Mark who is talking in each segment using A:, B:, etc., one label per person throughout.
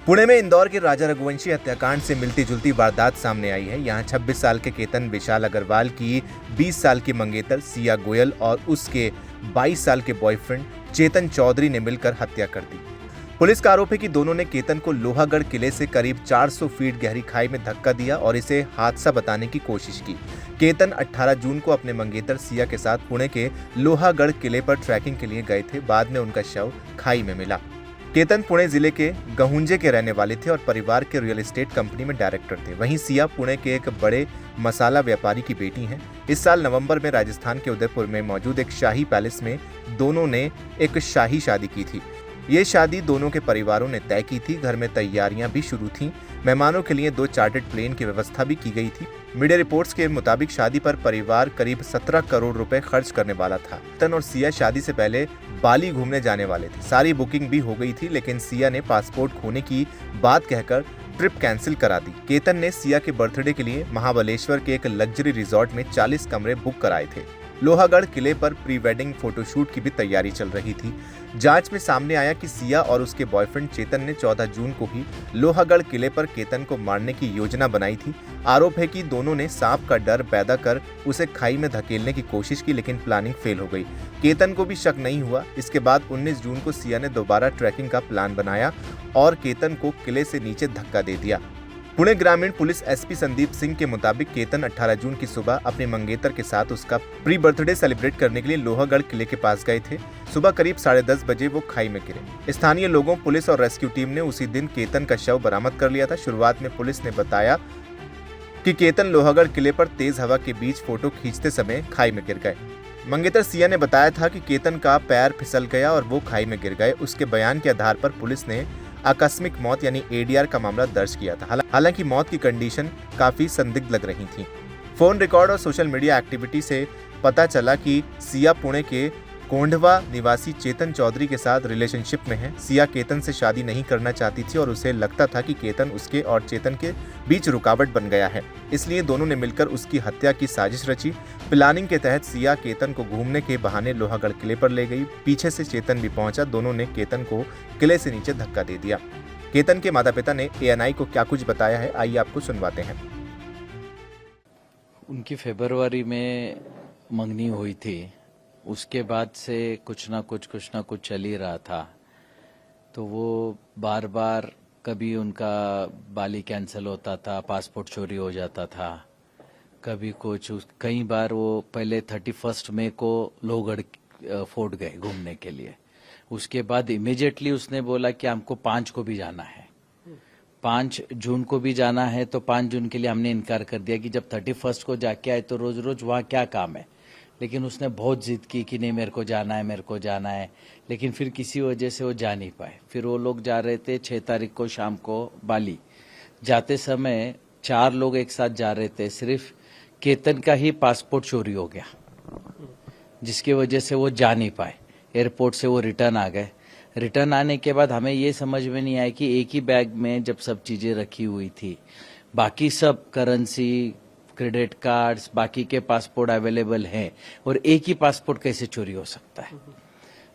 A: पुणे में इंदौर के राजा रघुवंशी हत्याकांड से मिलती जुलती वारदात सामने आई है। यहां 26 साल के केतन विशाल अग्रवाल की 20 साल की मंगेतर सिया गोयल और उसके 22 साल के बॉयफ्रेंड चेतन चौधरी ने मिलकर हत्या कर दी। पुलिस का आरोप है कि दोनों ने केतन को लोहागढ़ किले से करीब 400 फीट गहरी खाई में धक्का दिया और इसे हादसा बताने की कोशिश की। केतन 18 जून को अपने मंगेतर सिया के साथ पुणे के लोहागढ़ किले पर ट्रैकिंग के लिए गए थे। बाद में उनका शव खाई में मिला। केतन पुणे जिले के गहुंजे के रहने वाले थे और परिवार के रियल एस्टेट कंपनी में डायरेक्टर थे। वहीं सिया पुणे के एक बड़े मसाला व्यापारी की बेटी हैं। इस साल नवंबर में राजस्थान के उदयपुर में मौजूद एक शाही पैलेस में दोनों ने एक शाही शादी की थी। ये शादी दोनों के परिवारों ने तय की थी। घर में तैयारियां भी शुरू थीं। मेहमानों के लिए 2 चार्टर्ड प्लेन की व्यवस्था भी की गई थी। मीडिया रिपोर्ट्स के मुताबिक शादी पर परिवार करीब 17 करोड़ रुपए खर्च करने वाला था। केतन और सिया शादी से पहले बाली घूमने जाने वाले थे। सारी बुकिंग भी हो गई थी, लेकिन सिया ने पासपोर्ट खोने की बात कहकर ट्रिप कैंसिल करा दी। केतन ने सिया के बर्थडे के लिए महाबलेश्वर के एक लग्जरी रिजॉर्ट में 40 कमरे बुक कराए थे। लोहागढ़ किले पर प्री वेडिंग फोटोशूट की भी तैयारी चल रही थी। जांच में सामने आया कि सिया और उसके बॉयफ्रेंड चेतन ने 14 जून को ही लोहागढ़ किले पर केतन को मारने की योजना बनाई थी। आरोप है कि दोनों ने सांप का डर पैदा कर उसे खाई में धकेलने की कोशिश की, लेकिन प्लानिंग फेल हो गई। केतन को भी शक नहीं हुआ। इसके बाद 19 जून को सिया ने दोबारा ट्रैकिंग का प्लान बनाया और केतन को किले से नीचे धक्का दे दिया। पुणे ग्रामीण पुलिस एसपी संदीप सिंह के मुताबिक केतन 18 जून की सुबह अपने मंगेतर के साथ उसका प्री बर्थडे सेलिब्रेट करने के लिए लोहागढ़ किले के पास गए थे। सुबह करीब 10:30 बजे वो खाई में गिरे। स्थानीय लोगों, पुलिस और रेस्क्यू टीम ने उसी दिन केतन का शव बरामद कर लिया था। शुरुआत में पुलिस ने बताया कि केतन लोहागढ़ किले पर तेज हवा के बीच फोटो खींचते समय खाई में गिर गए। मंगेतर सिया ने बताया था कि केतन का पैर फिसल गया और वो खाई में गिर गए। उसके बयान के आधार पर पुलिस ने आकस्मिक मौत यानी ADR का मामला दर्ज किया था। हालांकि मौत की कंडीशन काफी संदिग्ध लग रही थी। फोन रिकॉर्ड और सोशल मीडिया एक्टिविटी से पता चला कि सिया पुणे के कोंढवा निवासी चेतन चौधरी के साथ रिलेशनशिप में है। सिया केतन से शादी नहीं करना चाहती थी और उसे लगता था कि केतन उसके और चेतन के बीच रुकावट बन गया है, इसलिए दोनों ने मिलकर उसकी हत्या की साजिश रची। प्लानिंग के तहत सिया केतन को घूमने के बहाने लोहागढ़ किले पर ले गई। पीछे से चेतन भी पहुंचा। दोनों ने केतन को किले से नीचे धक्का दे दिया। केतन के माता पिता ने ANI को क्या कुछ बताया है, आइए आपको सुनवाते हैं।
B: उनकी फरवरी में मंगनी हुई थी। उसके बाद से कुछ ना कुछ चल ही रहा था। तो वो बार बार कभी उनका बाली कैंसिल होता था, पासपोर्ट चोरी हो जाता था, कभी कुछ। कई बार वो पहले 31 मई को लोहगढ़ फोर्ट गए घूमने के लिए। उसके बाद इमीडिएटली उसने बोला कि हमको 5 को भी जाना है, 5 जून को भी जाना है। तो 5 जून के लिए हमने इनकार कर दिया कि जब 31 को जाके आए तो रोज रोज वहाँ क्या काम है। लेकिन उसने बहुत जिद की कि नहीं मेरे को जाना है। लेकिन फिर किसी वजह से वो जा नहीं पाए। फिर वो लोग जा रहे थे 6 तारीख को शाम को बाली। जाते समय 4 लोग एक साथ जा रहे थे। सिर्फ केतन का ही पासपोर्ट चोरी हो गया, जिसकी वजह से वो जा नहीं पाए। एयरपोर्ट से वो रिटर्न आ गए। रिटर्न आने के बाद हमें ये समझ में नहीं आया कि एक ही बैग में जब सब चीजें रखी हुई थी, बाकी सब करेंसी, क्रेडिट कार्ड्स, बाकी के पासपोर्ट अवेलेबल हैं, और एक ही पासपोर्ट कैसे चोरी हो सकता है।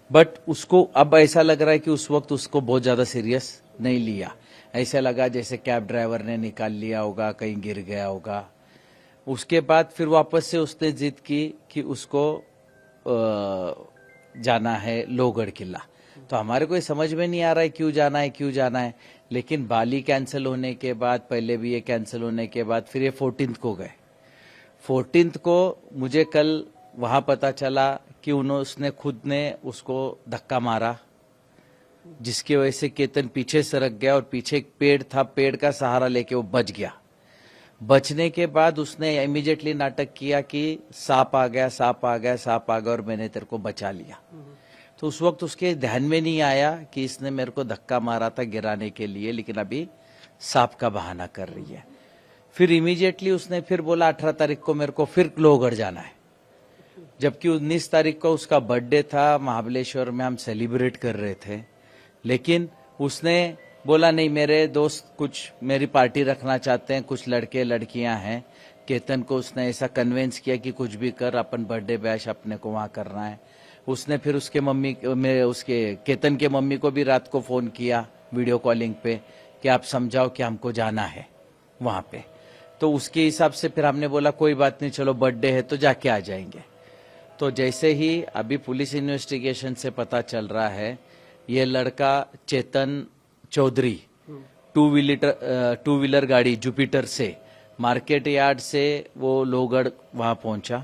B: बट उसको अब ऐसा लग रहा है कि उस वक्त उसको बहुत ज्यादा सीरियस नहीं लिया। ऐसा लगा जैसे कैब ड्राइवर ने निकाल लिया होगा, कहीं गिर गया होगा। उसके बाद फिर वापस से उसने जिद की कि उसको जाना है लोहगढ़ किला। तो हमारे को समझ में नहीं आ रहा है क्यों जाना है। लेकिन बाली कैंसिल होने के बाद, पहले भी ये कैंसिल होने के बाद, फिर ये 14 को गए। 14 को मुझे कल वहां पता चला कि उसने खुद ने उसको धक्का मारा, जिसकी वजह से केतन पीछे सरक गया और पीछे एक पेड़ था, पेड़ का सहारा लेके वो बच गया। बचने के बाद उसने इमीडिएटली नाटक किया कि सांप आ गया और मैंने तेरे को बचा लिया। तो उस वक्त उसके ध्यान में नहीं आया कि इसने मेरे को धक्का मारा था गिराने के लिए, लेकिन अभी सांप का बहाना कर रही है। फिर इमीडिएटली उसने फिर बोला 18 तारीख को मेरे को फिर लोहगढ़ जाना है, जबकि 19 तारीख को उसका बर्थडे था। महाबलेश्वर में हम सेलिब्रेट कर रहे थे, लेकिन उसने बोला नहीं, मेरे दोस्त कुछ मेरी पार्टी रखना चाहते हैं, कुछ लड़के लड़कियां हैं। केतन को उसने ऐसा कन्विंस किया कि कुछ भी कर, अपन बर्थडे बैश अपने को वहां करना है। उसने फिर उसके केतन के मम्मी को भी रात को फोन किया वीडियो कॉलिंग पे कि आप समझाओ कि हमको जाना है वहाँ पे। तो उसके हिसाब से फिर हमने बोला कोई बात नहीं, चलो बर्थडे है तो जाके आ जाएंगे। तो जैसे ही अभी पुलिस इन्वेस्टिगेशन से पता चल रहा है, ये लड़का चेतन चौधरी टू व्हीलर गाड़ी जुपिटर से मार्केट यार्ड से वो लोहगढ़ वहाँ पहुंचा।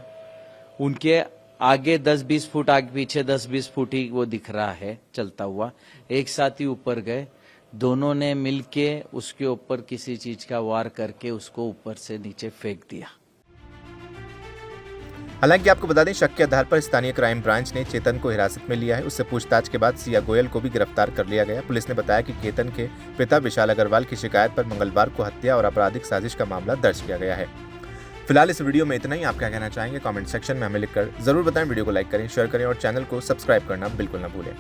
B: उनके आगे 10-20 फुट, आगे पीछे 10-20 फुट ही वो दिख रहा है चलता हुआ। एक साथ ही ऊपर गए, दोनों ने मिलके उसके ऊपर किसी चीज का वार करके उसको ऊपर से नीचे फेंक दिया।
A: हालांकि आपको बता दें, शक के आधार पर स्थानीय क्राइम ब्रांच ने चेतन को हिरासत में लिया है। उससे पूछताछ के बाद सिया गोयल को भी गिरफ्तार कर लिया गया। पुलिस ने बताया कि केतन के पिता विशाल अग्रवाल की शिकायत पर मंगलवार को हत्या और आपराधिक साजिश का मामला दर्ज किया गया है। फिलहाल इस वीडियो में इतना ही। आप क्या कहना चाहेंगे कमेंट सेक्शन में हमें लिखकर जरूर बताएं। वीडियो को लाइक करें, शेयर करें और चैनल को सब्सक्राइब करना बिल्कुल न भूलें।